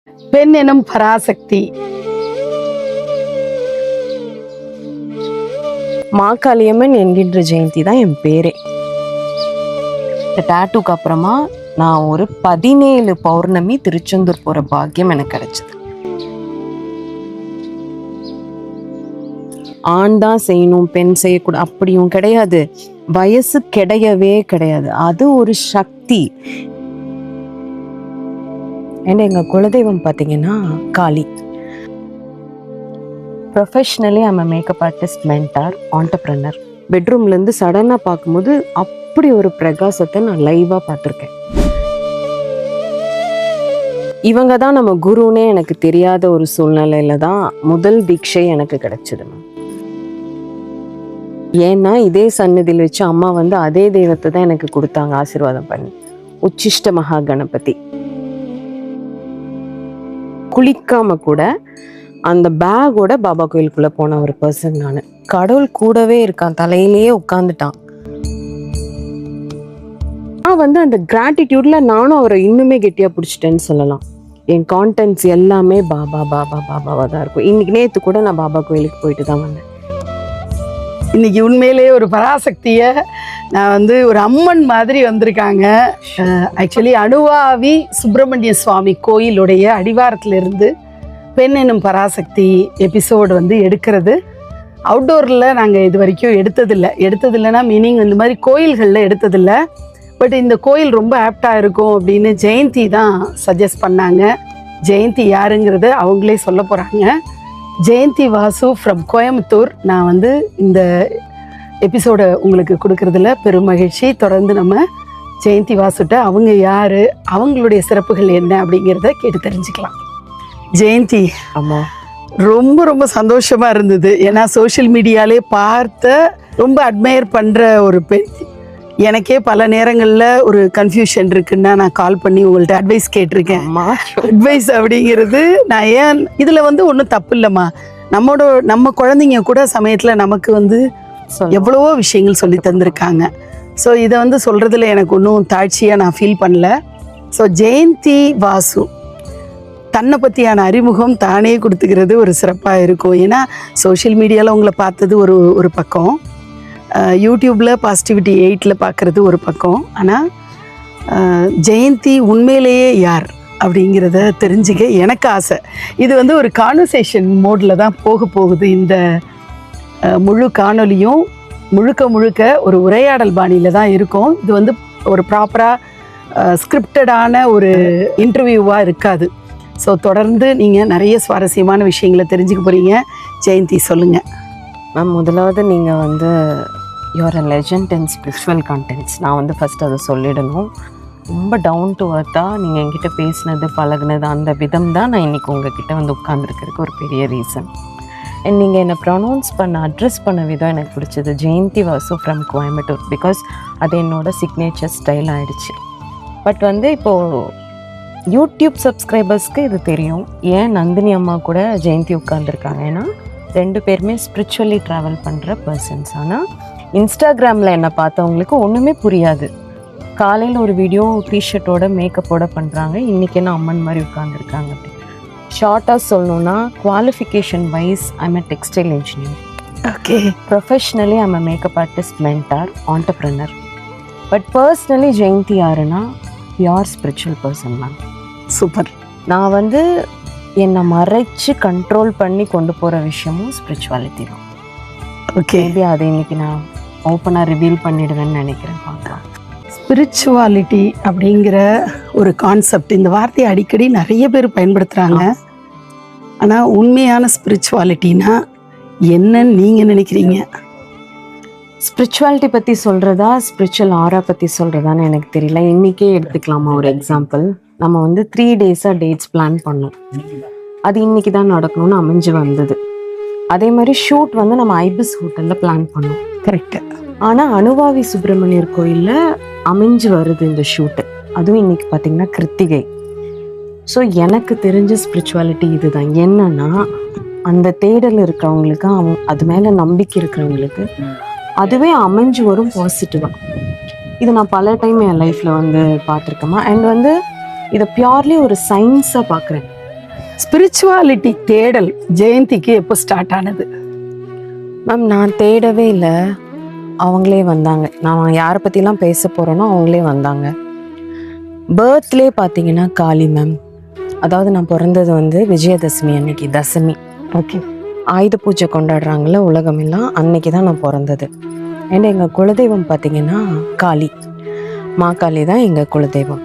பெண் எனும் பராசக்தி. மாகாளியம்மன் என்கின்ற ஜெயந்தி தான் என் பேரே. இந்த டாட்டூக்கு அப்புறமா நான் ஒரு 17 பௌர்ணமி திருச்செந்தூர் போற பாக்கியம் எனக்கு கிடைச்சது. ஆண் தான் செய்யணும், பெண் செய்யக்கூடாது அப்படியும் கிடையாது. வயசு கிடையவே கிடையாது. அது ஒரு சக்தி. எங்க குலதெய்வம் பார்த்தீங்கன்னா Kali. Professionally I'm makeup artist, mentor, entrepreneur. பெட்ரூம்லேருந்து சடனாக பார்க்கும்போது அப்படி ஒரு பிரகாசத்தை நான் லைவாக பார்த்துருக்கேன். இவங்க தான் நம்ம குருன்னே எனக்கு தெரியாத ஒரு சூழ்நிலையில தான் முதல் தீட்சை எனக்கு கிடைச்சது. ஏன்னா இதே சன்னதியில் வச்சு அம்மா வந்து அதே தெய்வத்தை தான் எனக்கு கொடுத்தாங்க ஆசீர்வாதம் பண்ணி. உச்சிஷ்ட மகா கணபதி. குளிக்காம கூட அந்த பேக்கோட பாபா கோயிலுக்குள்ள போன ஒரு பர்சன் நான். கடவுள் கூடவே இருக்கான், தலையிலேயே உட்காந்துட்டான். நான் வந்து அந்த கிராட்டிடியூட்ல நானும் அவரை இன்னுமே கெட்டியா பிடிச்சிட்டேன்னு சொல்லலாம். என் கான்டென்ட்ஸ் எல்லாமே பாபா பாபா பாபாவா தான் இருக்கும். இன்னைக்கு நேற்று கூட நான் பாபா கோயிலுக்கு போயிட்டு தான் வந்தேன். இன்னைக்கு உண்மையிலேயே ஒரு பராசக்திய நான் வந்து ஒரு அம்மன் மாதிரி வந்திருக்காங்க. ஆக்சுவலி அணுவாவி சுப்பிரமணிய சுவாமி கோயிலுடைய அடிவாரத்திலிருந்து பெண் எனும் பராசக்தி எபிசோடு வந்து எடுக்கிறது. அவுட்டோரில் நாங்கள் இது வரைக்கும் எடுத்ததில்லைன்னா மீனிங் இந்த மாதிரி கோயில்களில் எடுத்ததில்லை. பட் இந்த கோயில் ரொம்ப ஆப்டாக இருக்கும் அப்படின்னு ஜெயந்தி தான் சஜஸ்ட் பண்ணாங்க. ஜெயந்தி யாருங்கிறத அவங்களே சொல்ல போகிறாங்க. ஜெயந்தி வாசு ஃப்ரம் கோயம்புத்தூர். நான் வந்து இந்த எபிசோடை உங்களுக்கு கொடுக்கறதுல பெரும் மகிழ்ச்சி. தொடர்ந்து நம்ம ஜெயந்தி வாசுட்ட அவங்க யார், அவங்களுடைய சிறப்புகள் என்ன அப்படிங்கிறத கேட்டு தெரிஞ்சுக்கலாம். ஜெயந்தி, ஆமா, ரொம்ப ரொம்ப சந்தோஷமாக இருந்தது. ஏன்னா சோஷியல் மீடியாலே பார்த்த ரொம்ப அட்மையர் பண்ணுற ஒரு பெண். எனக்கே பல நேரங்களில் ஒரு கன்ஃபியூஷன் இருக்குன்னா நான் கால் பண்ணி உங்கள்கிட்ட அட்வைஸ் கேட்டிருக்கேன். அட்வைஸ் அப்படிங்கிறது நான் ஏன் இதில் வந்து ஒன்றும் தப்பு இல்லைம்மா. நம்ம குழந்தைங்க கூட சமயத்தில் நமக்கு வந்து எவ்வளவோ விஷயங்கள் சொல்லி தந்திருக்காங்க. ஸோ இதை வந்து சொல்கிறதுல எனக்கு ஒன்றும் தாழ்ச்சியாக நான் ஃபீல் பண்ணல. ஸோ ஜெயந்தி வாசு தன்னை பற்றியான அறிமுகம் தானே கொடுத்துக்கிறது ஒரு சிறப்பாக இருக்கும். ஏன்னா சோஷியல் மீடியாவில் உங்களை பார்த்தது ஒரு பக்கம், யூடியூப்பில் பாசிட்டிவிட்டி 8ல் பார்க்குறது ஒரு பக்கம். ஆனால் ஜெயந்தி உண்மையிலேயே யார் அப்படிங்கிறத தெரிஞ்சுக்க எனக்கு ஆசை. இது வந்து ஒரு கான்வர்சேஷன் மோடில் தான் போகுது. இந்த முழு காணொலியும் முழுக்க ஒரு உரையாடல் பாணியில் தான் இருக்கும். இது வந்து ஒரு ப்ராப்பராக ஸ்கிரிப்டடான ஒரு இன்டர்வியூவாக இருக்காது. ஸோ தொடர்ந்து நீங்கள் நிறைய சுவாரஸ்யமான விஷயங்களை தெரிஞ்சுக்க போகிறீங்க. ஜெயந்தி, சொல்லுங்கள் மேம். முதலாவது நீங்கள் வந்து you are a legend in spiritual contents. நான் வந்து ஃபஸ்ட் அதை சொல்லிடணும். ரொம்ப டவுன் டு அர்த்தாக நீங்கள் என்கிட்ட பேசினது, பழகுனது, அந்த விதம் தான் நான் இன்றைக்கி உங்ககிட்ட வந்து உட்காந்துருக்கிறதுக்கு ஒரு பெரிய ரீசன். அண்ட் நீங்கள் என்னை ப்ரொனவுன்ஸ் அட்ரஸ் பண்ண விதம் எனக்கு பிடிச்சது. ஜெயந்தி வாசு ஃப்ரம் கோயம்புத்தூர். பிகாஸ் அது என்னோட சிக்னேச்சர் ஸ்டைல் ஆகிடுச்சு. பட் வந்து இப்போது யூடியூப் சப்ஸ்கிரைபர்ஸ்க்கு இது தெரியும். ஏன் நந்தினி அம்மா கூட ஜெயந்தி உட்காந்துருக்காங்க. ஏன்னா 2 பேருமே ஸ்பிரிச்சுவலி ட்ராவல் பண்ணுற பர்சன்ஸ். ஆனால் இன்ஸ்டாகிராமில் என்னை பார்த்தவங்களுக்கு ஒன்றுமே புரியாது. காலையில் ஒரு வீடியோ டிஷர்ட்டோட மேக்கப்போட பண்ணுறாங்க, இன்றைக்கி என்ன அம்மன் மாதிரி உட்காந்துருக்காங்க அப்படி. ஷார்ட்டாக சொல்லணுன்னா qualification wise I'm a textile engineer. Okay. Professionally I'm makeup artist, mentor, entrepreneur. But personally Jayanthi யாருன்னா pure spiritual person ma'am. Super. நான் வந்து என்னை மறைச்சு கண்ட்ரோல் பண்ணி கொண்டு போகிற விஷயமும் ஸ்பிரிச்சுவாலிட்டி தான். ஓகே. மேபி அதை இன்னைக்கு நான் ஓப்பனாக ரிவீல் பண்ணிடுவேன்னு நினைக்கிறேன். பார்க்கலாம். ஸ்பிரிச்சுவாலிட்டி அப்படிங்கிற ஒரு கான்செப்ட், இந்த வார்த்தையை அடிக்கடி நிறைய பேர் பயன்படுத்துகிறாங்க. ஆனால் உண்மையான ஸ்பிரிச்சுவாலிட்டினா என்னன்னு நீங்கள் நினைக்கிறீங்க? ஸ்பிரிச்சுவாலிட்டி பற்றி சொல்கிறதா, ஸ்பிரிச்சுவல் ஆரா பற்றி சொல்கிறதான்னு எனக்கு தெரியல. இன்றைக்கே எடுத்துக்கலாமா ஒரு எக்ஸாம்பிள்? நம்ம வந்து 3 டேஸாக டேட்ஸ் பிளான் பண்ணோம். அது இன்றைக்கி தான் நடக்கணும்னு அமைஞ்சு வந்தது. அதே மாதிரி ஷூட் வந்து நம்ம ஐபிஸ் ஹோட்டலில் பிளான் பண்ணோம். கரெக்டு. ஆனால் அணுவாவி சுப்பிரமணியர் கோயிலில் அமைஞ்சு வருது இந்த ஷூட்டு. அதுவும் இன்றைக்கி பார்த்திங்கன்னா கிருத்திகை. ஸோ எனக்கு தெரிஞ்ச ஸ்பிரிச்சுவாலிட்டி இதுதான். என்னன்னா அந்த தேடல் இருக்கிறவங்களுக்கு, அது மேலே நம்பிக்கை இருக்கிறவங்களுக்கு அதுவே அமைஞ்சு வரும் பாசிட்டிவாக. இது நான் பல டைம் என் லைஃப்பில் வந்து பார்த்துருக்கேம்மா. அண்ட் வந்து இதை பியூர்லி ஒரு சயின்ஸாக பார்க்குறேன். ஸ்பிரிச்சுவாலிட்டி தேடல் ஜெயந்திக்கு எப்போ ஸ்டார்ட் ஆனது? மேம் நான் தேடவே இல்லை, அவங்களே வந்தாங்க. நான் யாரை பற்றிலாம் பேச போகிறேனோ அவங்களே வந்தாங்க. பர்த்லே பார்த்தீங்கன்னா காளி மேம். அதாவது நான் பிறந்தது வந்து விஜயதசமி அன்னைக்கு, தசமி. ஓகே. ஆயுத பூஜை கொண்டாடுறாங்கள உலகமெல்லாம், அன்னைக்கு தான் நான் பிறந்தது. ஏன்னா எங்கள் குலதெய்வம் பார்த்தீங்கன்னா காளி, மா காளி தான் எங்கள் குலதெய்வம்.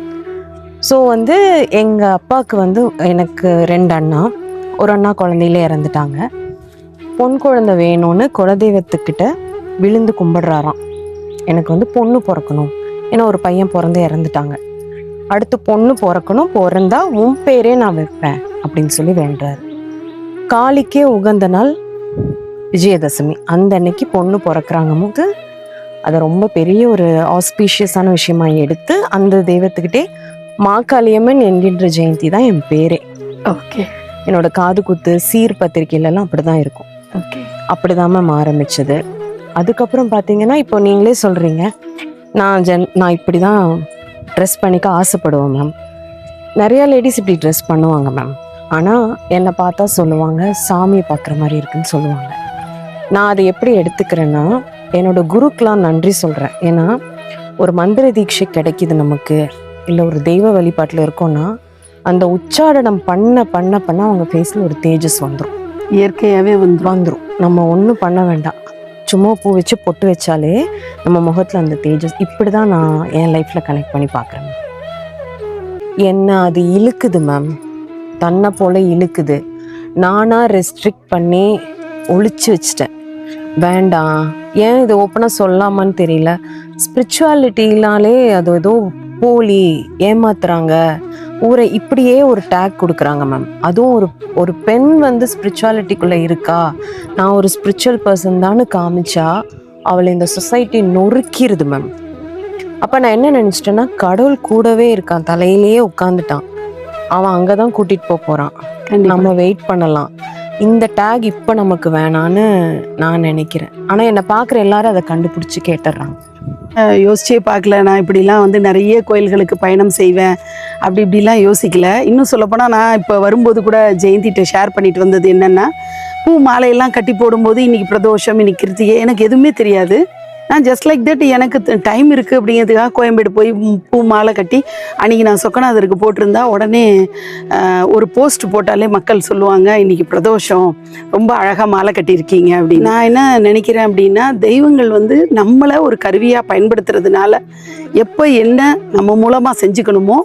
ஸோ வந்து எங்கள் அப்பாவுக்கு வந்து எனக்கு 2 அண்ணா, ஒரு அண்ணா குழந்தையிலே இறந்துட்டாங்க. பொன் குழந்தை வேணும்னு குலதெய்வத்துக்கிட்ட விழுந்து கும்பிடுறாராம். எனக்கு வந்து பொண்ணு பிறக்கணும், ஏன்னா ஒரு பையன் பிறந்து இறந்துட்டாங்க. அடுத்து பொண்ணு பிறக்கணும், பிறந்தா உன் பேரே நான் வைப்பேன் அப்படின்னு சொல்லி வேண்டுறாரு. காளிக்கே உகந்த நாள் விஜயதசமி, அந்த அன்னைக்கு பொண்ணு பிறக்கிறாங்க போது அதை ரொம்ப பெரிய ஒரு ஆஸ்பீஷியஸான விஷயமா எடுத்து அந்த தெய்வத்துக்கிட்டே மாகாளியம்மன் என்கின்ற ஜெயந்தி தான் என் பேரே. ஓகே. என்னோட காது குத்து சீர் பத்திரிகையிலலாம் அப்படிதான் இருக்கும். ஓகே. அப்படிதான் மேம் ஆரம்பிச்சது. அதுக்கப்புறம் பார்த்தீங்கன்னா இப்போ நீங்களே சொல்றீங்க நான் இப்படி தான் ட்ரெஸ் பண்ணிக்க ஆசைப்படுவேன் மேம். நிறைய லேடிஸ் இப்படி ட்ரெஸ் பண்ணுவாங்க மேம். ஆனால் என்னை பார்த்தா சொல்லுவாங்க சாமியை பார்க்குற மாதிரி இருக்குன்னு சொல்லுவாங்க. நான் அதை எப்படி எடுத்துக்கிறேன்னா, என்னோட குருக்கெலாம் நன்றி சொல்கிறேன். ஏன்னா ஒரு மந்திர தீட்சை கிடைக்கிது நமக்கு, இல்லை ஒரு தெய்வ வழிபாட்டில் இருக்கோன்னா, அந்த உச்சாரணம் பண்ண பண்ண பண்ண அவங்க ஃபேஸில் ஒரு தேஜஸ் வந்துடும், இயற்கையாகவே வந்துடும். நம்ம ஒன்றும் பண்ண வேண்டாம், சும்மா பூ வச்சு பொட்டு வச்சாலே நம்ம முகத்தில் அந்த தேஜஸ். இப்படி தான் நான் என் லைஃப்பில் கனெக்ட் பண்ணி பார்க்குறேன். என்ன அது இழுக்குது மேம், தன்னை போல இழுக்குது. நானாக ரெஸ்ட்ரிக்ட் பண்ணி ஒழிச்சு வச்சிட்டேன், வேண்டாம். ஏன் இது ஓப்பனாக சொல்லாமான்னு தெரியல. ஸ்பிரிச்சுவாலிட்டினாலே அது ஏதோ போலி, ஏமாத்துறாங்க, ஊரை இப்படியே ஒரு டேக் கொடுக்குறாங்க மேம். அதுவும் ஒரு பெண் வந்து ஸ்பிரிச்சுவாலிட்டிக்குள்ளே இருக்கா, நான் ஒரு ஸ்பிரிச்சுவல் பர்சன் தான்னு காமிச்சா அவளை இந்த சொசைட்டி நொறுக்கிடுது மேம். அப்போ நான் என்ன நினச்சிட்டேன்னா, கடவுள் கூடவே இருக்கான், தலையிலேயே உட்காந்துட்டான், அவன் அங்கே தான் கூட்டிகிட்டு போகிறான், நம்ம வெயிட் பண்ணலாம். இந்த டேக் இப்போ நமக்கு வேணான்னு நான் நினைக்கிறேன். ஆனால் என்னை பார்க்குற எல்லாரும் அதை கண்டுபிடிச்சி கேட்டுடுறாங்க. யோசிச்சே பார்க்கல, நான் இப்படிலாம் வந்து நிறைய கோயில்களுக்கு பயணம் செய்வேன், அப்படி இப்படிலாம் யோசிக்கல. இன்னும் சொல்லப்போனால் நான் இப்போ வரும்போது கூட ஜெயந்திகிட்ட ஷேர் பண்ணிட்டு வந்தது என்னென்னா, பூ மாலையெல்லாம் கட்டி போடும்போது இன்றைக்கி பிரதோஷம், இன்னைக்கு கிருத்திகை, எனக்கு எதுவுமே தெரியாது. நான் ஜஸ்ட் லைக் தட் எனக்கு டைம் இருக்குது அப்படிங்கிறதுக்காக கோயம்பேடு போய் பூ மாலை கட்டி அன்றைக்கி நான் சொக்கநாதருக்கு போட்டிருந்தா உடனே ஒரு போஸ்ட் போட்டாலே மக்கள் சொல்லுவாங்க, இன்றைக்கி பிரதோஷம், ரொம்ப அழகாக மாலை கட்டியிருக்கீங்க அப்படின்னு. நான் என்ன நினைக்கிறேன் அப்படின்னா, தெய்வங்கள் வந்து நம்மளை ஒரு கருவியாக பயன்படுத்துறதுனால எப்போ என்ன நம்ம மூலமாக செஞ்சுக்கணுமோ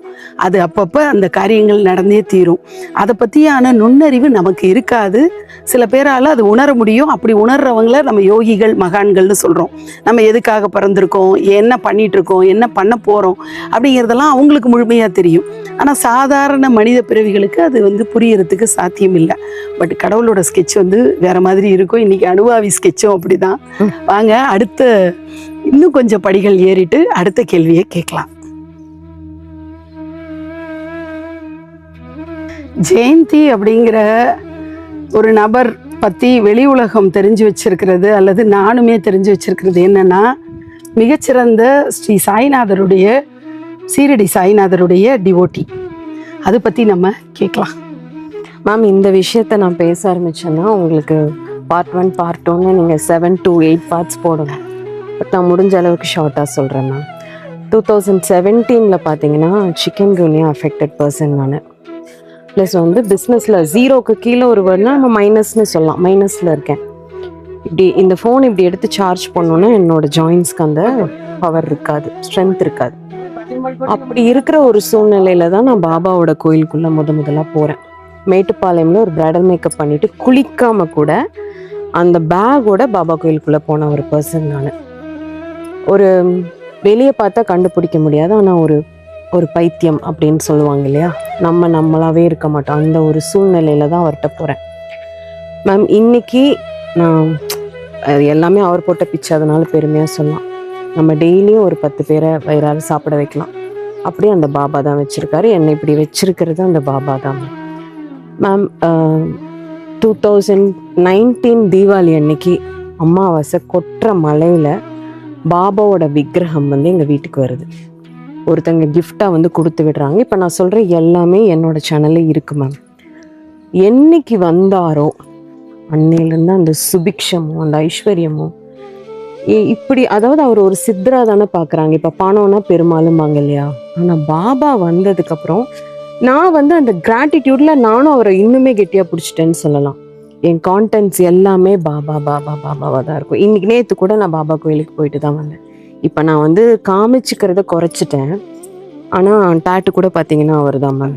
அது அப்பப்போ அந்த காரியங்கள் நடந்தே தீரும். அதை பற்றியான நுண்ணறிவு நமக்கு இருக்காது, சில பேரால் அது உணர முடியும். அப்படி உணர்றவங்கள நம்ம யோகிகள், மகான்கள்னு சொல்கிறோம். நம்ம எதுக்காக பிறந்திருக்கோம், என்ன பண்ணிகிட்ருக்கோம், என்ன பண்ண போகிறோம் அப்படிங்கிறதெல்லாம் அவங்களுக்கு முழுமையாக தெரியும். ஆனால் சாதாரண மனித பிறவிகளுக்கு அது வந்து புரியறதுக்கு சாத்தியம் இல்லை. பட் கடவுளோட ஸ்கெட்ச் வந்து வேறு மாதிரி இருக்கும். இன்றைக்கி அனுபவி ஸ்கெட்சும் அப்படி தான். வாங்க அடுத்த இன்னும் கொஞ்சம் படிகள் ஏறிட்டு அடுத்த கேள்வியை கேட்கலாம். ஜெயந்தி அப்படிங்கிற ஒரு நபர் பற்றி வெளி உலகம் தெரிஞ்சு வச்சிருக்கிறது, அல்லது நானுமே தெரிஞ்சு வச்சிருக்கிறது என்னன்னா, மிகச்சிறந்த ஸ்ரீ சாய்நாதருடைய, சீரடி சாய்நாதருடைய டிவோட்டி. அதை பற்றி நம்ம கேட்கலாம். மேம் இந்த விஷயத்த நான் பேச ஆரம்பிச்சேன்னா உங்களுக்கு பார்ட் 1 பார்ட் 2ன்னு நீங்கள் 7 to 8 பார்ட்ஸ் போடணும். பட் நான் முடிஞ்ச அளவுக்கு ஷார்ட்டாக சொல்கிறேன் மேம். 2017 பார்த்தீங்கன்னா சிக்கன் குனியா அஃபெக்டட் பர்சன் நான். ப்ளஸ் வந்து பிஸ்னஸில் 0க்கு கீழே ஒரு வேர்ட்னா நம்ம மைனஸ்னு சொல்லலாம், மைனஸில் இருக்கேன். இப்படி இந்த ஃபோன் இப்படி எடுத்து சார்ஜ் பண்ணோன்னா என்னோடய ஜாயின்ஸ்க்கு அந்த பவர் இருக்காது, ஸ்ட்ரென்த் இருக்காது. அப்படி இருக்கிற ஒரு சூழ்நிலையில தான் நான் பாபாவோட கோயிலுக்குள்ளே முதலாக போகிறேன். மேட்டுப்பாளையம்ல ஒரு பிரைடல் மேக்கப் பண்ணிவிட்டு குளிக்காமல் கூட அந்த பேக்கோட பாபா கோயிலுக்குள்ளே போன ஒரு பர்சன் நான். ஒரு வெளியே பார்த்தா கண்டுபிடிக்க முடியாது, ஆனால் ஒரு பைத்தியம் அப்படின்னு சொல்லுவாங்க இல்லையா, நம்மளாவே இருக்க மாட்டோம். அந்த ஒரு சூழ்நிலையில தான் அவர்கிட்ட போகிறேன் மேம். இன்னைக்கு நான் எல்லாமே அவர் போட்ட பிச்சை, அதனால பெருமையாக சொல்லலாம். நம்ம டெய்லியும் ஒரு 10 பேரை வயிறார சாப்பிட வைக்கலாம், அப்படியே அந்த பாபா தான் வச்சுருக்காரு. என்னை இப்படி வச்சிருக்கிறது அந்த பாபா தான் மேம். 2019 தீபாவளி அன்னைக்கு அமாவாசை கொட்டுற மலையில் பாபாவோட விக்கிரகம் வந்து எங்கள் வீட்டுக்கு வருது. ஒருத்தங்க கிஃப்டாக வந்து கொடுத்து விடுறாங்க. இப்போ நான் சொல்கிற எல்லாமே என்னோட சேனல்ல இருக்கு மேம். என்னைக்கு வந்தாரோ அன்னையிலேருந்து அந்த சுபிக்ஷமும் அந்த ஐஸ்வர்யமும் இப்படி, அதாவது அவர் ஒரு சித்தரா தானே பார்க்குறாங்க. இப்போ பணம்னா பெருமாளும்பாங்க இல்லையா? ஆனால் பாபா வந்ததுக்கப்புறம் நான் வந்து அந்த கிராட்டிடியூட்ல நானும் அவரை இன்னுமே கெட்டியாக பிடிச்சிட்டேன்னு சொல்லலாம். என் கான்டென்ட்ஸ் எல்லாமே பாபா பாபா பாபாவாக தான் இருக்கும். இன்னைக்கு நேற்று கூட நான் பாபா கோயிலுக்கு போயிட்டு தான் வந்தேன். இப்போ நான் வந்து காமிச்சிக்கிறத குறைச்சிட்டேன். ஆனால் டாட்டு கூட பார்த்தீங்கன்னா அவர் தான் மேம்.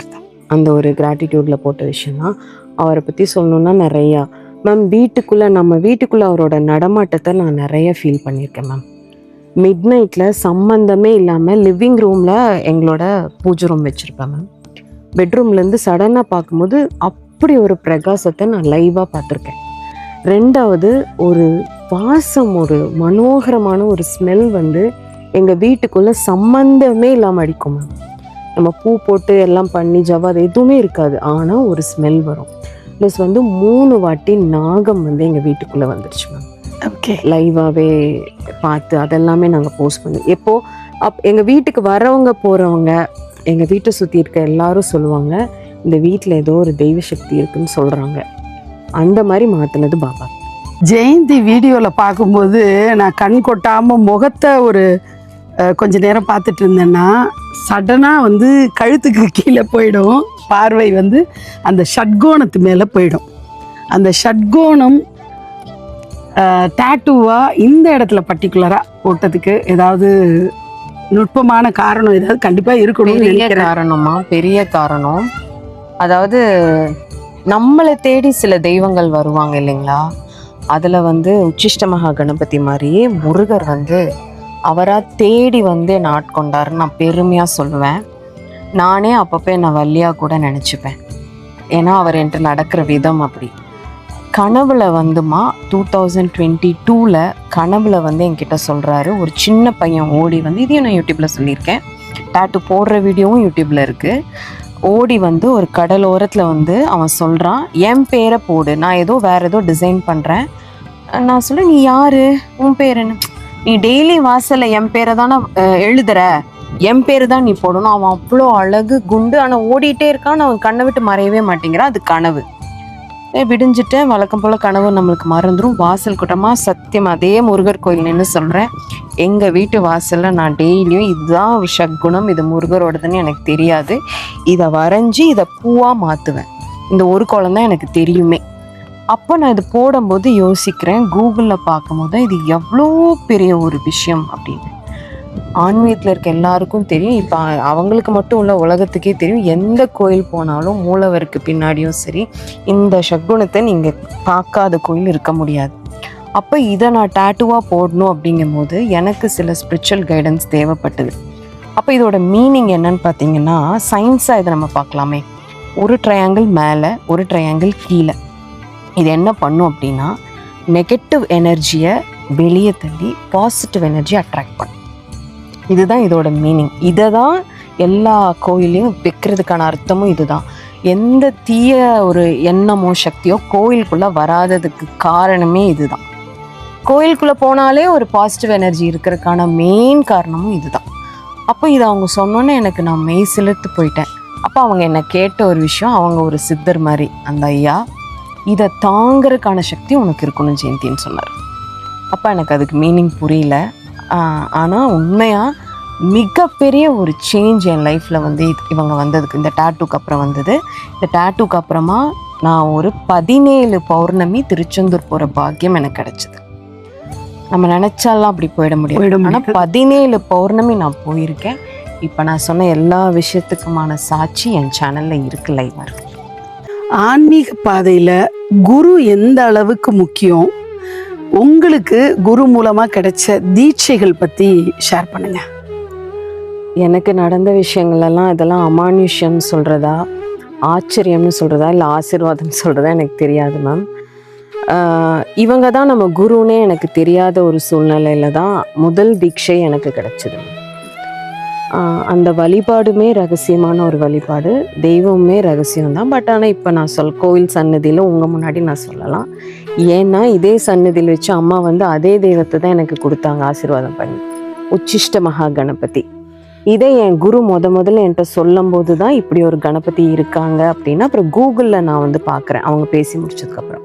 அந்த ஒரு கிராட்டிடியூடில் போட்ட விஷயம் தான். அவரை பற்றி சொல்லணுன்னா நிறையா மேம். நம்ம வீட்டுக்குள்ளே அவரோட நடமாட்டத்தை நான் நிறைய ஃபீல் பண்ணியிருக்கேன் மேம். மிட் நைட்டில் சம்மந்தமே இல்லாமல் லிவிங் ரூமில் எங்களோட பூஜை ரூம் வச்சுருப்பேன் மேம். பெட்ரூம்லேருந்து சடனாக பார்க்கும்போது அப்படி ஒரு பிரகாசத்தை நான் லைவாக பார்த்துருக்கேன். ரெண்டாவது, ஒரு வாசம், ஒரு மனோகரமான ஒரு ஸ்மெல் வந்து எங்கள் வீட்டுக்குள்ளே சம்மந்தமே இல்லாமல் அடிக்கும் மேம். நம்ம பூ போட்டு எல்லாம் பண்ணி ஜவாது எதுவுமே இருக்காது, ஆனால் ஒரு ஸ்மெல் வரும். ப்ளஸ் வந்து 3 வாட்டி நாகம் வந்து எங்கள் வீட்டுக்குள்ளே வந்துருச்சு மேம். ஓகே, லைவாகவே பார்த்து அதெல்லாமே நாங்கள் போஸ்ட் பண்ணி எங்கள் வீட்டுக்கு வரவங்க போகிறவங்க எங்கள் வீட்டை சுற்றி இருக்க எல்லாரும் சொல்லுவாங்க, இந்த வீட்டில் ஏதோ ஒரு தெய்வ சக்தி இருக்குன்னு சொல்கிறாங்க. அந்த மாதிரி மாற்றினது பாபா. ஜெயந்தி வீடியோவில் பார்க்கும்போது நான் கண் கொட்டாமல் முகத்தை ஒரு கொஞ்ச நேரம் பார்த்துட்டு இருந்தேன்னா சடனாக வந்து கழுத்துக்கு கீழே போயிடும் பார்வை, வந்து அந்த ஷட்கோணத்து மேலே போயிடும். அந்த ஷட்கோணம் டேட்டூவாக இந்த இடத்துல பர்டிகுலராக போட்டதுக்கு ஏதாவது நுட்பமான காரணம் ஏதாவது கண்டிப்பாக இருக்கணும். பெரிய காரணம். அதாவது நம்மளை தேடி சில தெய்வங்கள் வருவாங்க இல்லைங்களா? அதில் வந்து உச்சிஷ்ட மகா கணபதி மாதிரியே முருகர் வந்து அவராக தேடி வந்து என்னை ஆட்கொண்டாருன்னு நான் பெருமையாக சொல்லுவேன். நானே அப்பப்போ என்னை வள்ளியாக கூட நினச்சிப்பேன். ஏன்னா அவர் என்கிட்ட நடக்கிற விதம் அப்படி. கனவுல வந்துமா 2022 கனவுல வந்து என்கிட்ட சொல்கிறாரு, ஒரு சின்ன பையன் ஓடி வந்து, இதையும் நான் யூடியூப்பில் சொல்லியிருக்கேன், டாட்டு போடுற வீடியோவும் யூடியூப்பில் இருக்குது, ஓடி வந்து ஒரு கடலோரத்தில் வந்து அவன் சொல்கிறான், என் பேரை போடு, நான் ஏதோ வேறு ஏதோ டிசைன் பண்ணுறேன். நான் சொல்கிறேன், நீ யார், உன் பேர் என்ன? நீ டெய்லி வாசலில் என் பேரை தானே எழுதுற, என் பேர் தான் நீ போடணும். அவன் அவ்வளோ அழகு குண்டு, ஆனால் ஓடிட்டே இருக்கான், அவன் கண்ணை விட்டு மறையவே மாட்டேங்கிறான். அது கனவு. விடிஞ்சிட்டேன், வழக்கம் போல் கனவு நம்மளுக்கு மறந்துடும். வாசல் கூட்டமாக சத்தியம் அதே முருகர் கோயில் நின்று சொல்கிறேன், எங்கள் வீட்டு வாசலில் நான் டெய்லியும் இதுதான் ஷட்குணம், இது முருகரோடதுன்னு எனக்கு தெரியாது, இதை வரைஞ்சி இதை பூவாக மாற்றுவேன், இந்த ஒரு கோலம் தான் எனக்கு தெரியுமே. அப்போ நான் இது போடும்போது யோசிக்கிறேன், கூகுளில் பார்க்கும்போது இது எவ்வளோ பெரிய ஒரு விஷயம் அப்படின்னு. ஆன்மீகத்தில் இருக்க எல்லாருக்கும் தெரியும், இப்போ அவங்களுக்கு மட்டும் இல்லை உலகத்துக்கே தெரியும், எந்த கோயில் போனாலும் மூலவருக்கு பின்னாடியும் சரி இந்த ஷட்குணத்தை நீங்கள் பார்க்காத கோயில் இருக்க முடியாது. அப்போ இதை நான் டேட்டூவாக போடணும் அப்படிங்கும்போது எனக்கு சில ஸ்பிரிச்சுவல் கைடன்ஸ் தேவைப்பட்டது. அப்போ இதோட மீனிங் என்னன்னு பார்த்தீங்கன்னா, சயின்ஸாக இதை நம்ம பார்க்கலாமே. ஒரு ட்ரையாங்கிள் மேலே, ஒரு ட்ரையாங்கிள் கீழே. இது என்ன பண்ணும் அப்படின்னா, நெகட்டிவ் எனர்ஜியை வெளியே தள்ளி பாசிட்டிவ் எனர்ஜி அட்ராக்ட் பண்ணும். இதுதான் இதோட மீனிங். இதை தான் எல்லா கோயிலையும் வைக்கிறதுக்கான அர்த்தமும் இதுதான். எந்த தீய ஒரு எண்ணமோ சக்தியோ கோயிலுக்குள்ளே வராததுக்கு காரணமே இதுதான். கோயிலுக்குள்ளே போனாலே ஒரு பாசிட்டிவ் எனர்ஜி இருக்கிறதுக்கான மெயின் காரணமும் இதுதான். அப்போ இதை அவங்க சொன்னோன்னே எனக்கு நான் மெய் சிலிர்த்து போயிட்டேன். அப்போ அவங்க என்னை கேட்ட ஒரு விஷயம், அவங்க ஒரு சித்தர் மாதிரி, அந்த ஐயா இதை தாங்கிறதுக்கான சக்தி உனக்கு இருக்கணும் ஜெயந்தின்னு சொன்னார். அப்போ எனக்கு அதுக்கு மீனிங் புரியல. ஆனால் உண்மையாக மிகப்பெரிய ஒரு சேஞ்ச் என் லைஃப்பில் வந்து இவங்க வந்ததுக்கு, இந்த டேட்டூக்கு அப்புறம் வந்தது. இந்த டேட்டூக்கு அப்புறமா நான் ஒரு 17 பௌர்ணமி திருச்செந்தூர் போகிற பாக்கியம் எனக்கு கிடச்சிது. நம்ம நினச்சாலாம் அப்படி போயிட முடியாது. ஆனால் 17 பௌர்ணமி நான் போயிருக்கேன். இப்போ நான் சொன்ன எல்லா விஷயத்துக்குமான சாட்சி என் சேனலில் இருக்குது, லைவாக இருக்குது. ஆன்மீக பாதையில் குரு எந்த அளவுக்கு முக்கியம், உங்களுக்கு குரு மூலமாக கிடைச்ச தீட்சைகள் பற்றி ஷேர் பண்ணுங்க. எனக்கு நடந்த விஷயங்கள்லாம் இதெல்லாம் அமானுஷ்யம்னு சொல்கிறதா, ஆச்சரியம்னு சொல்கிறதா, இல்லை ஆசீர்வாதம்னு சொல்கிறதா எனக்கு தெரியாது மேம். இவங்க தான் நம்ம குருன்னே எனக்கு தெரியாத ஒரு சூழ்நிலையில் தான் முதல் தீட்சை எனக்கு கிடச்சிது. அந்த வழிபாடுமே ரகசியமான ஒரு வழிபாடு, தெய்வமே ரகசியம்தான். பட் ஆனால் இப்போ நான் கோவில் சன்னதியில் உங்கள் முன்னாடி நான் சொல்லலாம். ஏன்னா இதே சன்னதியில் வச்சு அம்மா வந்து அதே தெய்வத்தை தான் எனக்கு கொடுத்தாங்க ஆசீர்வாதம் பண்ணி, உச்சிஷ்ட மகா கணபதி. இதே என் குரு முதல்ல என்கிட்ட சொல்லும் போது தான் இப்படி ஒரு கணபதி இருக்காங்க அப்படின்னா அப்புறம் கூகுளில் நான் வந்து பார்க்குறேன் அவங்க பேசி முடிச்சதுக்கப்புறம்.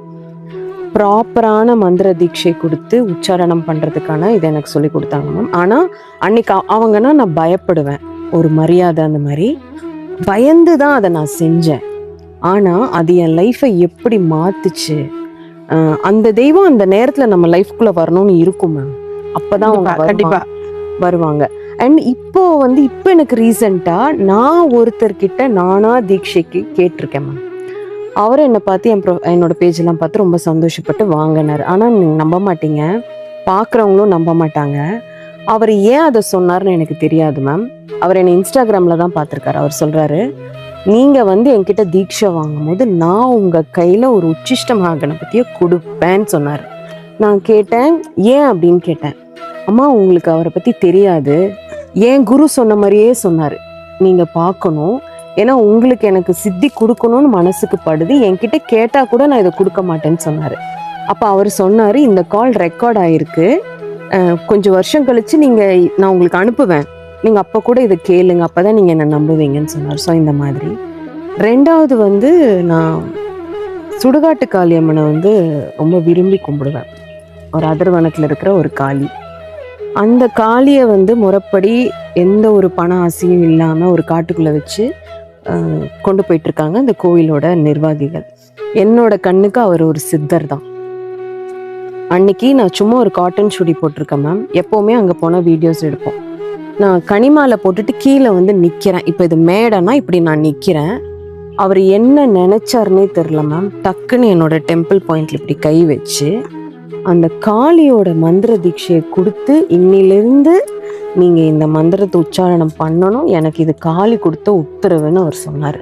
ப்ராப்பரான மந்திர தீட்சை கொடுத்து உச்சாரணம் பண்ணுறதுக்கான இதை எனக்கு சொல்லி கொடுத்தாங்க மேம். ஆனால் அன்னைக்கு அவங்கன்னா நான் பயப்படுவேன், ஒரு மரியாதை அந்த மாதிரி பயந்து தான் அதை நான் செஞ்சேன். ஆனால் அது என் லைஃப்பை எப்படி மாத்துச்சு. அந்த தெய்வம் அந்த நேரத்தில் நம்ம லைஃப்குள்ளே வரணும்னு இருக்கும் மேம். அப்போதான் அவங்க கண்டிப்பா வருவாங்க. அண்ட் இப்போ எனக்கு ரீசெண்டாக நான் ஒருத்தர்கிட்ட நானா தீட்சைக்கு கேட்டிருக்கேன் மேம். அவர் என்னை பார்த்து என்னோட பேஜெல்லாம் பார்த்து ரொம்ப சந்தோஷப்பட்டு வாங்கினார். ஆனால் நீங்கள் நம்ப மாட்டீங்க, பார்க்குறவங்களும் நம்ப மாட்டாங்க. அவர் ஏன் அதை சொன்னார்னு எனக்கு தெரியாது மேம். அவர் என்னை இன்ஸ்டாகிராமில் தான் பார்த்துருக்காரு. அவர் சொல்கிறாரு, நீங்கள் என்கிட்ட தீட்சை வாங்கும் போது நான் உங்கள் கையில் ஒரு உச்சிஷ்ட மகாகணபதியை கொடுப்பேன்னு சொன்னார். நான் கேட்டேன் ஏன் அப்படின்னு கேட்டேன். அம்மா உங்களுக்கு அவரை பற்றி தெரியாது, என் குரு சொன்ன மாதிரியே சொன்னார், நீங்கள் பார்க்கணும், ஏன்னா உங்களுக்கு எனக்கு சித்தி கொடுக்கணும்னு மனசுக்கு படுது, என்கிட்ட கேட்டால் கூட நான் இதை கொடுக்க மாட்டேன்னு சொன்னார். அப்போ அவர் சொன்னார், இந்த கால் ரெக்கார்ட் ஆகிருக்கு, கொஞ்சம் வருஷம் கழித்து நான் உங்களுக்கு அனுப்புவேன், நீங்கள் அப்போ கூட இதை கேளுங்க, அப்போ தான் நீங்கள் என்னை நம்புவீங்கன்னு சொன்னார். ஸோ இந்த மாதிரி. ரெண்டாவது நான் சுடுகாட்டு காளியம்மனை ரொம்ப விரும்பி கும்பிடுவேன். ஒரு அதர்வனத்தில் இருக்கிற ஒரு காளி. அந்த காளியை முறைப்படி எந்த ஒரு பண ஆசையும் இல்லாமல் ஒரு காட்டுக்குள்ளே வச்சு கொண்டு போயிட்டுருக்காங்க இந்த கோவிலோட நிர்வாகிகள். என்னோட கண்ணுக்கு அவர் ஒரு சித்தர் தான். அன்னைக்கு நான் சும்மா ஒரு காட்டன் சுடி போட்டிருக்கேன் மேம். எப்போவுமே அங்கே போனால் வீடியோஸ் எடுப்போம். நான் கனிமாலை போட்டுட்டு கீழே நிற்கிறேன். இப்போ இது மேடைனா இப்படி நான் நிற்கிறேன். அவர் என்ன நினைச்சாருன்னே தெரில மேம். டக்குன்னு என்னோட டெம்பிள் பாயிண்ட்ல இப்படி கை வச்சு அந்த காளியோட மந்திர தீட்சையை கொடுத்து, இன்னிலிருந்து நீங்க இந்த மந்திரத்தை உச்சாரணம் பண்ணணும், எனக்கு இது காளி கொடுத்த உத்தரவுன்னு அவர் சொன்னார்.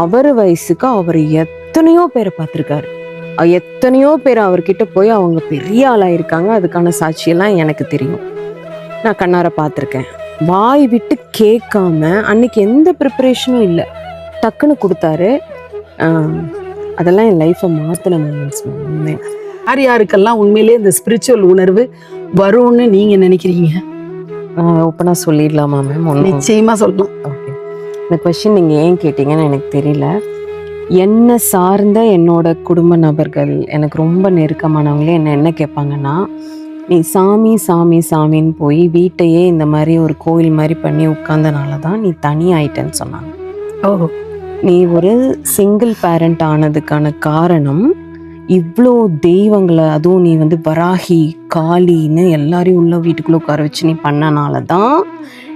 அவர் வயசுக்கு அவர் எத்தனையோ பேரை பார்த்துருக்காரு, எத்தனையோ பேர் அவர்கிட்ட போய் அவங்க பெரிய ஆளாயிருக்காங்க. அதுக்கான சாட்சியெல்லாம் எனக்கு தெரியும், நான் கண்ணார பார்த்துருக்கேன். வாய் விட்டு கேட்காம அன்னைக்கு எந்த ப்ரிப்பரேஷனும் இல்லை, டக்குன்னு கொடுத்தாரு. அதெல்லாம் என் லைஃப்பை மாற்றின மூமெண்ட்ஸ். யார் யாருக்கெல்லாம் உண்மையிலே இந்த ஸ்பிரிச்சுவல் உணர்வு வரும்னு நீங்க நினைக்கிறீங்க? ஓப்பனாக சொல்லிடலாமா மேம்? நிச்சயமா சொல்லலாம். ஓகே, இந்த கொஸ்டின் நீங்கள் ஏன் கேட்டீங்கன்னு எனக்கு தெரியல. என்னை சார்ந்த என்னோட குடும்ப நபர்கள், எனக்கு ரொம்ப நெருக்கமானவங்களே என்ன கேட்பாங்கன்னா, நீ சாமி சாமி சாமின்னு போய் வீட்டையே இந்த மாதிரி ஒரு கோயில் மாதிரி பண்ணி உட்கார்ந்தனால தான் நீ தனி ஆயிட்டேன்னு சொன்னாங்க. ஓ, நீ ஒரு சிங்கிள் பேரண்ட் ஆனதுக்கான காரணம் இவ்வளோ தெய்வங்களை, அதுவும் நீ வராகி காளின்னு எல்லாரையும் உள்ள வீட்டுக்குள்ளே உட்கார வச்சு நீ பண்ணனால தான்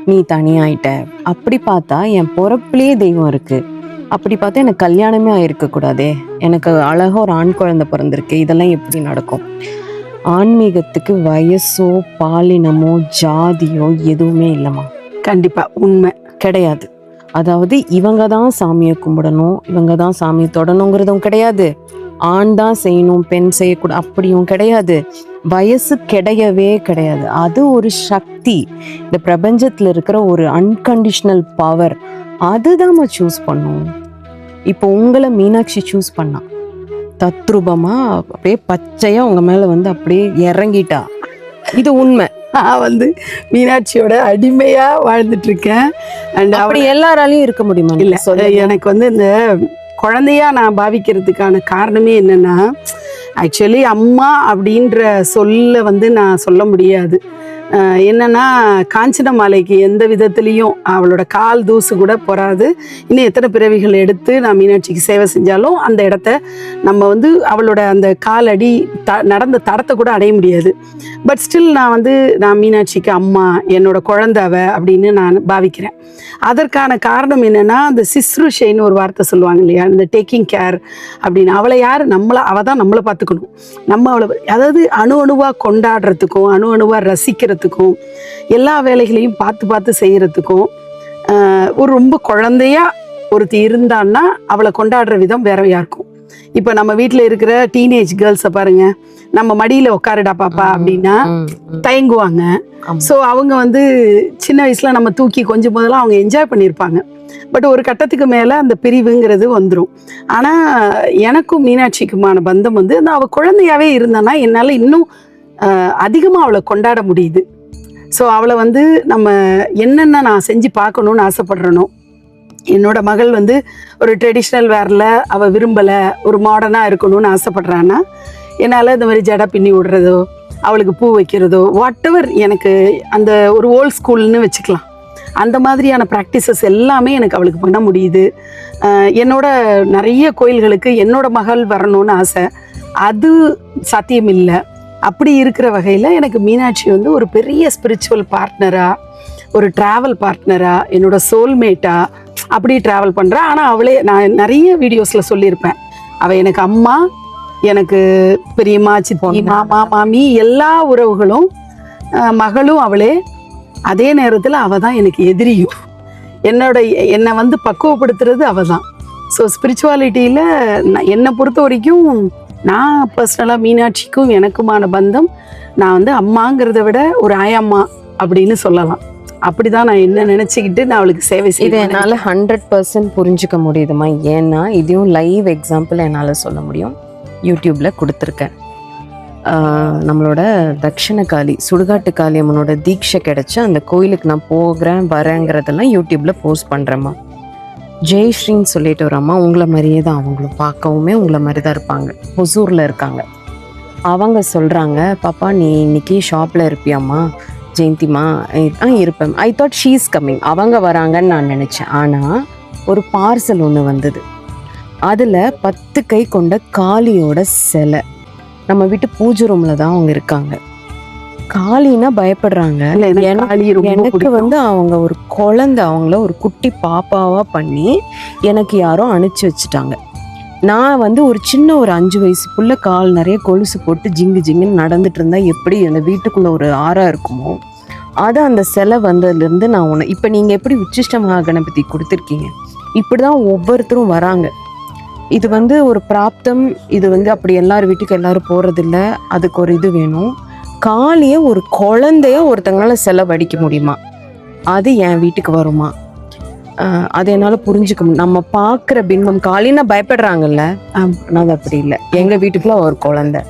நீ தனியாயிட்ட. அப்படி பார்த்தா என் பிறப்புலேயே தெய்வம் இருக்கு, அப்படி பார்த்தா எனக்கு கல்யாணமே ஆயிருக்கக்கூடாதே, எனக்கு அழகாக ஒரு ஆண் குழந்தை பிறந்திருக்கு, இதெல்லாம் எப்படி நடக்கும்? ஆன்மீகத்துக்கு வயசோ பாலினமோ ஜாதியோ எதுவுமே இல்லைம்மா. கண்டிப்பா உண்மை கிடையாது. அதாவது இவங்க தான் சாமியை கும்பிடணும், இவங்க தான் சாமியை தொடணுங்கிறதும் கிடையாது, ஆண் தான் செய்யணும் பெண் செய்யக்கூடாது அப்படியும் கிடையாது, வயசு கிடையவே கிடையாது. அது ஒரு சக்தி, இந்த பிரபஞ்சத்தில் இருக்கிற ஒரு அன்கண்டிஷனல் பவர், அதுதான் சூஸ் பண்ணும். இப்போ உங்களை மீனாட்சி சூஸ் பண்ணா, தத்ரூபமா அப்படியே பச்சையா உங்க மேல அப்படியே இறங்கிட்டா, இது உண்மை. நான் மீனாட்சியோட அடிமையா வாழ்ந்துட்டு இருக்கேன். அண்ட் அப்படி எல்லாராலையும் இருக்க முடியுமா? இல்ல, எனக்கு இந்த குழந்தையா நான் பாவிக்கிறதுக்கான காரணமே என்னன்னா, ஆக்சுவலி அம்மா அப்படின்ற சொல்ல நான் சொல்ல முடியாது. என்னன்னா, காஞ்சன மாலைக்கு எந்த விதத்துலேயும் அவளோட கால் தூசு கூட பொறாது. இன்னும் எத்தனை பிறவிகள் எடுத்து நான் மீனாட்சிக்கு சேவை செஞ்சாலும் அந்த இடத்த நம்ம அவளோட அந்த கால் அடி நடந்த தடத்தை கூட அடைய முடியாது. பட் ஸ்டில் நான் மீனாட்சிக்கு அம்மா, என்னோட குழந்தை அப்படின்னு நான் பாவிக்கிறேன். அதற்கான காரணம் என்னன்னா, அந்த சிஸ்ருஷைன்னு ஒரு வார்த்தை சொல்லுவாங்க இல்லையா, இந்த டேக்கிங் கேர் அப்படின்னு. அவளை யார்? அவள் தான் நம்மளை பார்த்துக்கணும். நம்ம அவளை அதாவது அணுவா கொண்டாடுறதுக்கும் அணுவா ரசிக்கிறதுக்கும் எல்லா வேலைகளையும் பார்த்து செய்யறதுக்கும் ஒரு ரொம்ப குழந்தையா ஒருத்தி இருந்தான்னா அவளை கொண்டாடுற விதம் வேறையா இருக்கும். இப்போ நம்ம வீட்டில் இருக்கிற டீனேஜ் கேர்ள்ஸை பாருங்க, நம்ம மடியில் உட்காருடா பாப்பா அப்படின்னா தயங்குவாங்க. ஸோ அவங்க சின்ன வயசுல நம்ம தூக்கி கொஞ்சம் போதெல்லாம் அவங்க என்ஜாய் பண்ணியிருப்பாங்க. பட் ஒரு கட்டத்துக்கு மேலே அந்த பிரிவுங்கிறது வந்துடும். ஆனால் எனக்கும் மீனாட்சிக்குமான பந்தம் அவள் குழந்தையாவே இருந்தானா என்னால் இன்னும் அதிகமாக அவளை கொண்டாட முடியுது. ஸோ அவளை வந்து நம்ம என்னென்ன நான் செஞ்சு பார்க்கணுன்னு ஆசைப்படுறேனோ, என்னோட மகள் வந்து ஒரு ட்ரெடிஷ்னல் வேரில் அவள் விரும்பலை, ஒரு மாடர்னாக இருக்கணும்னு ஆசைப்படுறான்னா, என்னால் இந்த மாதிரி ஜடை பின்னி விடுறதோ, அவளுக்கு பூ வைக்கிறதோ, வாட் எவர், எனக்கு அந்த ஒரு ஓல்ட் ஸ்கூல்னு வச்சுக்கலாம், அந்த மாதிரியான ப்ராக்டிசஸ் எல்லாமே எனக்கு அவளுக்கு பண்ண முடியுது. என்னோட நிறைய கோயில்களுக்கு என்னோட மகள் வரணும்னு ஆசை, அது சாத்தியம் இல்லை. அப்படி இருக்கிற வகையில் எனக்கு மீனாட்சி வந்து ஒரு பெரிய ஸ்பிரிச்சுவல் பார்ட்னராக, ஒரு ட்ராவல் பார்ட்னராக, என்னோட சோல்மேட்டாக அப்படி ட்ராவல் பண்ணுறா. ஆனால் அவளே, நான் நிறைய வீடியோஸில் சொல்லியிருப்பேன், அவள் எனக்கு அம்மா, எனக்கு பெரியம்மா, சித்தி, மாமா, மாமி, எல்லா உறவுகளும், மகளும் அவளே. அதே நேரத்தில் அவள் தான் எனக்கு எதிரியும். என்னை வந்து பக்குவப்படுத்துறது அவள் தான். ஸோ ஸ்பிரிச்சுவாலிட்டியில் என்னை பொறுத்த வரைக்கும் நான் பர்சனலாக மீனாட்சிக்கும் எனக்குமான பந்தம், நான் வந்து அம்மாங்கிறத விட ஒரு ஆயம்மா அப்படின்னு சொல்லலாம். அப்படி தான் நான் என்ன நினச்சிக்கிட்டு நான் அவளுக்கு சேவை இது செய்வேன். என்னால் 100% புரிஞ்சுக்க முடியுதுமா. ஏன்னா இதையும் லைவ் எக்ஸாம்பிள் என்னால் சொல்ல முடியும். யூடியூப்பில் கொடுத்துருக்கேன். நம்மளோட தக்ஷண காளி, சுடுகாட்டு காளி அம்மனோட தீட்சை கிடச்சி அந்த கோயிலுக்கு நான் போகிறேன் வரேங்கிறதெல்லாம் யூடியூப்பில் போஸ்ட் பண்ணுறேம்மா. ஜெயஸ்ரீன்னு சொல்லிட்டு ஒரு அம்மா, உங்களை மாதிரியே தான், அவங்களும் பார்க்கவுமே உங்களை மாதிரி தான் இருப்பாங்க, ஹொசூரில் இருக்காங்க. அவங்க சொல்கிறாங்க, பாப்பா நீ இன்னைக்கு ஷாப்பில் இருப்பியாம்மா? ஜெயந்திமா, இருப்பேன். I thought she is coming, அவங்க வராங்கன்னு நான் நினச்சேன். ஆனால் ஒரு பார்சல் ஒன்று வந்தது. அதில் 10 கை கொண்ட காளியோட சிலை. நம்ம வீட்டு பூஜை ரூமில் தான் அவங்க இருக்காங்க. காளின்னா பயப்படுறாங்க. எனக்கு வந்து அவங்க ஒரு குழந்தை, அவங்கள ஒரு குட்டி பாப்பாவாக பண்ணி எனக்கு யாரோ அனுப்பிச்சி வச்சுட்டாங்க. நான் வந்து ஒரு சின்ன ஒரு 5 வயசு புள்ள, கால் நிறைய கொலுசு போட்டு ஜிங்கு ஜிங்குன்னு நடந்துட்டு இருந்தா எப்படி அந்த வீட்டுக்குள்ள ஒரு ஆறா இருக்குமோ, அது அந்த சிலை வந்ததுலேருந்து நான் உன்னை, இப்போ நீங்கள் எப்படி உச்சிஷ்ட மகா கணபதி கொடுத்துருக்கீங்க, இப்படிதான் ஒவ்வொருத்தரும் வராங்க. இது வந்து ஒரு பிராப்தம். இது வந்து அப்படி எல்லார் வீட்டுக்கு எல்லாரும் போறதில்ல, அதுக்கு ஒரு இது வேணும். காளியை ஒரு குழந்தைய ஒருத்தங்களால செலவடிக்க முடியுமா? அது என் வீட்டுக்கு வருமா? அது என்னால் புரிஞ்சுக்க முடியும். நம்ம பார்க்குற பின்பம், காளின்னா பயப்படுறாங்கல்ல, ஆனால் அது அப்படி இல்லை. எங்கள் வீட்டுக்குள்ள ஒரு குழந்தை.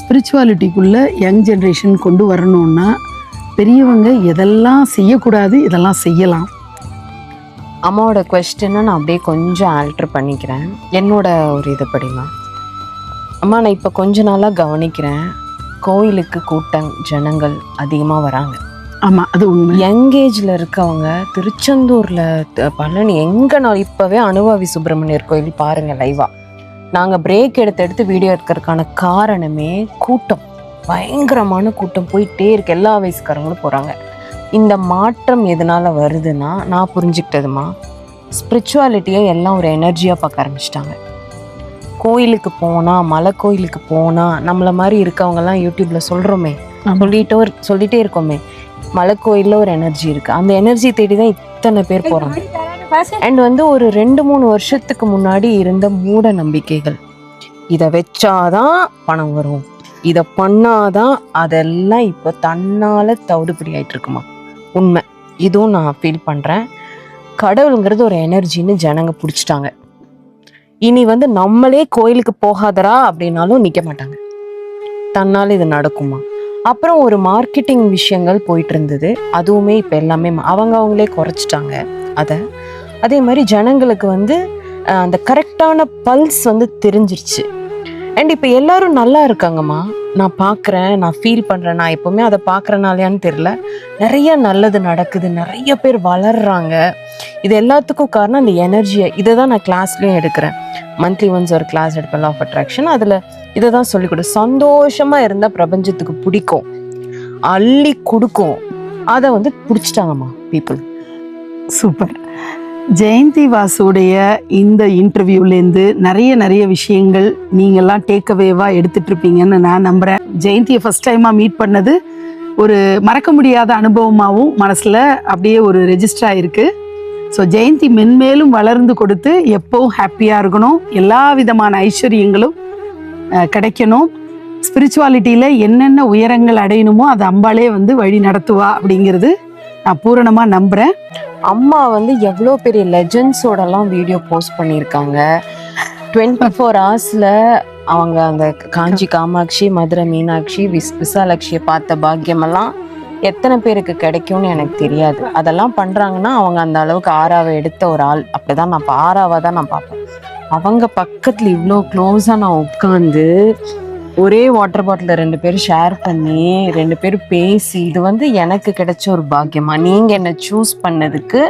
ஸ்பிரிச்சுவாலிட்டிக்குள்ளே யங் ஜென்ரேஷன் கொண்டு வரணும்னா பெரியவங்க எதெல்லாம் செய்யக்கூடாது, இதெல்லாம் செய்யலாம். அம்மாவோட கொஸ்டினை நான் அப்படியே கொஞ்சம் ஆல்ட்ரு பண்ணிக்கிறேன். என்னோட ஒரு இதுபடிமா, அம்மா நான் இப்போ கொஞ்ச நாளாக கவனிக்கிறேன், கோயிலுக்கு கூட்டம் ஜனங்கள் அதிகமாக வராங்க. ஆமாம், அது உண்மை. யங் ஏஜில் இருக்கவங்க திருச்செந்தூரில், பழனி, எங்கேனாலும் இப்போவே அனுபவி சுப்பிரமணியர் கோயில் பாருங்கள் லைவாக. நாங்கள் பிரேக் எடுத்து வீடியோ எடுக்கிறதுக்கான காரணமே கூட்டம், பயங்கரமான கூட்டம் போயிட்டே இருக்கு. எல்லா வயசுக்காரங்களும் போகிறாங்க. இந்த மாற்றம் எதனால் வருதுன்னா, நான் புரிஞ்சுக்கிட்டதுமா, ஸ்பிரிச்சுவாலிட்டியை எல்லாம் ஒரு எனர்ஜியாக பார்க்க ஆரம்பிச்சிட்டாங்க. கோயிலுக்கு போனால், மலை கோயிலுக்கு போனால், நம்மளை மாதிரி இருக்கவங்கெல்லாம் யூடியூப்பில் சொல்கிறோமே, சொல்லிகிட்டே இருக்கோமே, மலை கோயிலில் ஒரு எனர்ஜி இருக்குது, அந்த எனர்ஜி தேடி தான் இத்தனை பேர் போகிறாங்க. அண்ட் வந்து ஒரு 2-3 வருஷத்துக்கு முன்னாடி இருந்த மூட நம்பிக்கைகள், இதை வச்சாதான் பணம் வரும், இதை பண்ணாதான், அதெல்லாம் இப்போ தன்னால் தவிடுபடி ஆகிட்டு இருக்குமா. உண்மை, இதுவும் நான் ஃபீல் பண்ணுறேன். கடவுளுங்கிறது ஒரு எனர்ஜின்னு ஜனங்க பிடிச்சிட்டாங்க. இனி வந்து நம்மளே கோயிலுக்கு போகாதரா அப்படின்னாலும் நிற்க மாட்டாங்க. தன்னால் இது நடக்குமா? அப்புறம் ஒரு மார்க்கெட்டிங் விஷயங்கள் போயிட்டு இருந்தது, அதுவுமே இப்போ எல்லாமே அவங்களே குறைச்சிட்டாங்க அதை. அதே மாதிரி ஜனங்களுக்கு வந்து அந்த கரெக்டான பல்ஸ் வந்து தெரிஞ்சிருச்சு. அண்ட் இப்போ எல்லாரும் நல்லா இருக்காங்கம்மா. நான் பார்க்குறேன், நான் ஃபீல் பண்ணுறேன். நான் எப்போவுமே அதை பார்க்குறனாலையான்னு தெரியல, நிறைய நல்லது நடக்குது, நிறைய பேர் வளர்றாங்க. இது எல்லாத்துக்கும் காரணம் அந்த எனர்ஜியை. இதை தான் நான் கிளாஸ்லேயும் எடுக்கிறேன். மந்த்லி ஒன்ஸ் ஒரு கிளாஸ் எடுப்பேன், லா ஆஃப் அட்ராக்ஷன். அதில் இதை தான் சொல்லிக் கொடு. சந்தோஷமாக இருந்தால் பிரபஞ்சத்துக்கு பிடிக்கும், அள்ளி கொடுக்கும். அதை வந்து பிடிச்சிட்டாங்கம்மா பீப்புள். சூப்பர். ஜெயந்தி வாசுடைய இந்த இன்டர்வியூலேருந்து நிறைய விஷயங்கள் நீங்கள்லாம் டேக்அவேவாக எடுத்துகிட்ருப்பீங்கன்னு நான் நம்புகிறேன். ஜெயந்தியை ஃபஸ்ட் டைமாக மீட் பண்ணது ஒரு மறக்க முடியாத அனுபவமாகவும் மனசில் அப்படியே ஒரு ரெஜிஸ்டர் ஆகிருக்கு. ஸோ ஜெயந்தி மென்மேலும் வளர்ந்து கொடுத்து எப்போவும் ஹாப்பியாக இருக்கணும், எல்லா விதமான ஐஸ்வர்யங்களும் கிடைக்கணும். ஸ்பிரிச்சுவாலிட்டியில் என்னென்ன உயரங்கள் அடையணுமோ அதை அம்பாளே வந்து வழி நடத்துவா அப்படிங்கிறது நான் பூரணமாக நம்புகிறேன். அம்மா வந்து எவ்வளோ பெரிய லெஜண்ட்ஸோடலாம் வீடியோ போஸ்ட் பண்ணியிருக்காங்க. 24 ஹவர்ஸில் அவங்க அந்த காஞ்சி காமாட்சி, மதுரை மீனாட்சி, விசாலாட்சியை பார்த்த பாக்கியமெல்லாம் எத்தனை பேருக்கு கிடைக்கும்னு எனக்கு தெரியாது. அதெல்லாம் பண்றாங்கன்னா அவங்க அந்த அளவுக்கு ஆறாவை எடுத்த ஒரு ஆள். அப்படிதான் நான் ஆறாவை தான் நான் பார்ப்பேன். அவங்க பக்கத்துல இவ்வளோ க்ளோஸா நான் உட்காந்து ஒரே வாட்டர் பாட்டில 2 பேரும் ஷேர் பண்ணி 2 பேரும் பேசி, இது வந்து எனக்கு கிடைச்ச ஒரு பாக்கியமா. நீங்க என்ன சூஸ் பண்ணதுக்கு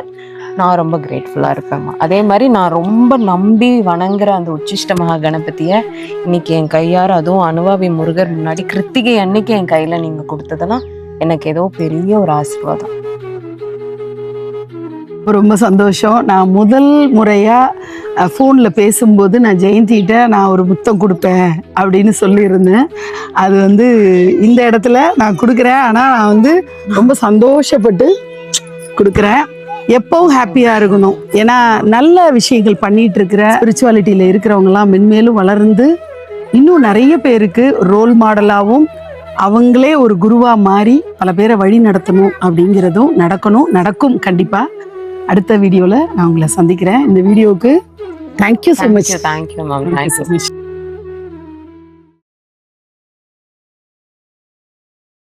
நான் ரொம்ப கிரேட்ஃபுல்லா இருப்பேம்மா. அதே மாதிரி நான் ரொம்ப நம்பி வணங்குற அந்த உச்சிஷ்ட மகா கணபதிய இன்னைக்கு என் கையார, அதுவும் அனுவாவி முருகர் முன்னாடி கிருத்திகை அன்னைக்கு என் கையில நீங்க கொடுத்ததெல்லாம் எனக்கு ஏதோ பெரிய ஒரு ஆசீர்வாதம். ரொம்ப சந்தோஷம். நான் முதல் முறையாக ஃபோனில் பேசும்போது நான் ஜெயந்திகிட்ட நான் ஒரு முத்தம் கொடுப்பேன் அப்படின்னு சொல்லியிருந்தேன். அது வந்து இந்த இடத்துல நான் கொடுக்குறேன். ஆனால் நான் வந்து ரொம்ப சந்தோஷப்பட்டு கொடுக்குறேன். எப்பவும் ஹாப்பியாக இருக்கணும். ஏன்னா நல்ல விஷயங்கள் பண்ணிட்டு இருக்கிற ஸ்பிரிச்சுவாலிட்டியில் இருக்கிறவங்கலாம் மென்மேலும் வளர்ந்து இன்னும் நிறைய பேருக்கு ரோல் மாடலாகவும் அவங்களே ஒரு குருவாக மாறி பல பேரை வழி நடத்தணும் அப்படிங்கிறதும் நடக்கும் கண்டிப்பாக. அடுத்த வீடியோவில் நான் உங்களை சந்திக்கிறேன். இந்த வீடியோவுக்கு thank you so much. Thank you ma'am. Thank you.